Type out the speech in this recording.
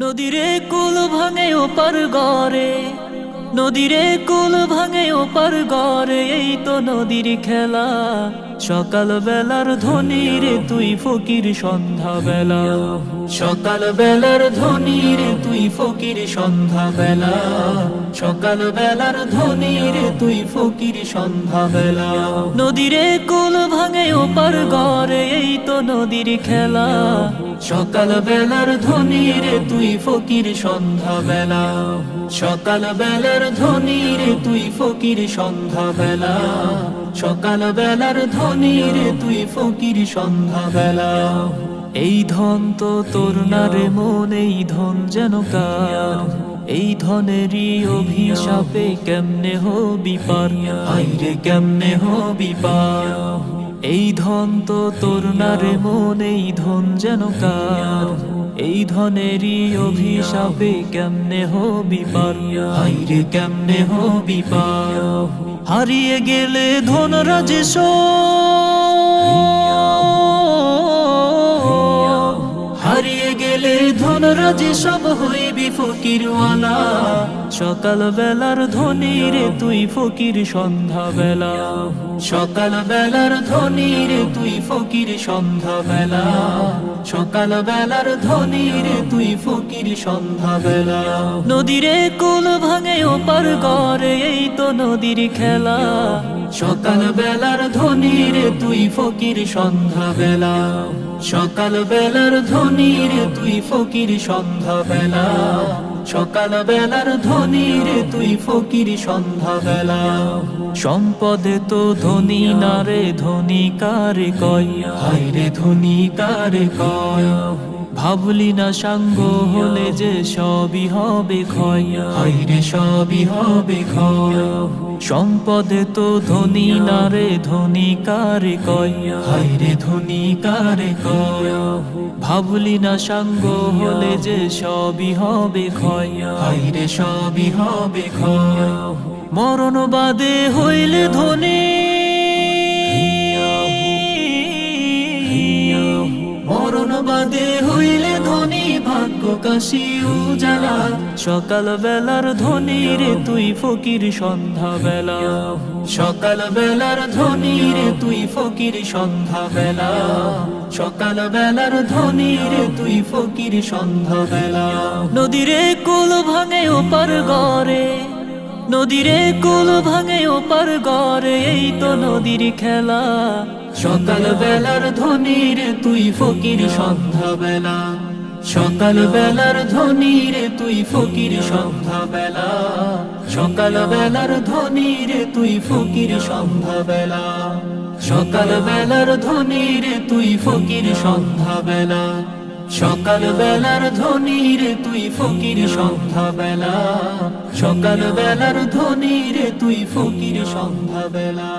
নদীরে কুল ভাঙে ওপার গড়ে, নদীরে কুল ভাঙে ওপার গড়ে, এই তো নদীর খেলা। সকাল বেলার ধ্বনি রে তুই ফকির সন্ধ্যা বেলা, সকাল বেলার ধ্বনি রে তুই ফকির সন্ধ্যা বেলা, সকাল বেলার ধ্বনি রে তুই ফকির সন্ধ্যা বেলা। নদীরে কুল ভাঙে ওপার গড়ে, এই তো নদীর খেলা। সকাল বেলার ধ্বনি রে তুই ফকির সন্ধ্যা বেলা, সকাল বেলার ধ্বনি রে তুই ফকির সন্ধ্যা বেলা, সকাল বেলার ধ্বনি রে তুই ফকির সন্ধ্যা বেলা। এই ধন তো তোর না রে মন, এই ধন যেন কার, এই ধনেরই অভিশাপে কেমনে হবি পার, হায়রে কেমনে হবি পার। এই ধন তো তোর না রে মন, এই ধন যেন কার, এই ধনেরই অভিশাপে কেমনে হবি পার, হায়রে কেমনে হবি পার। হারিয়ে গেলে ধনরাজ হারিয়ে গেলে ধনরাজ সব হইবি ফকিরওয়ালা। সকাল বেলার ধ্বনি রে তুই ফকির সন্ধ্যা বেলা, সকাল বেলার ধ্বনি রে তুই ফকির সন্ধ্যা বেলা, সকাল বেলার ধ্বনি রে তুই ফকির সন্ধ্যা বেলা। নদীরে কুল ভাঙে ওপার গড়ে, এই তো নদীর খেলা। সকাল বেলার ধ্বনি রে তুই ফকির সন্ধ্যা বেলা, সকাল বেলার ধ্বনি রে তুই ফকির সন্ধ্যা বেলা, সকাল বেলার ধ্বনি রে তুই ফকির সন্ধ্যা বেলা। সম্পদে তো ধনী না রে, ধনী কারে কয়, হায়রে ধনী কারে কয়। ভাবলি না সাঙ্গ হলে যে সবই হবে ক্ষয়, হায়রে সবই হবে ক্ষয়। সম্পদে তো ধনী না রে, ধনী কারে কয়, হায়রে ধনী কারে কয়। ভাবলি না সাঙ্গ হলে যে সবই হবে ক্ষয়, হায়রে সবই হবে ক্ষয়। মরণ বাদে হইলে ধনী, মরণ বাদে হইলে ধনী, ভাগ্য কাশি উজালা। সকাল বেলার ধ্বনি রে তুই ফকির সন্ধ্যা বেলা, সকাল বেলার ধ্বনি রে তুই ফকির সন্ধ্যা বেলা, সকাল বেলার ধ্বনি রে তুই ফকির সন্ধ্যা বেলা। নদীরে কুল ভাঙে ওপার গড়ে, নদীরে কুল ভাঙে ওপার গড়ে, এই তো নদীর খেলা। সকাল বেলার ধ্বনি রে তুই ফকির সন্ধ্যা বেলা, সকাল বেলার ধ্বনি রে তুই ফকির সন্ধ্যা বেলা, সকাল বেলার ধ্বনি রে তুই ফকির সন্ধ্যা বেলা, সকাল বেলার ধ্বনি রে তুই ফকির সন্ধ্যা বেলা, সকাল বেলার ধ্বনি রে তুই ফকির সন্ধ্যা বেলা, সকাল বেলার ধ্বনি রে তুই ফকির সন্ধ্যা বেলা।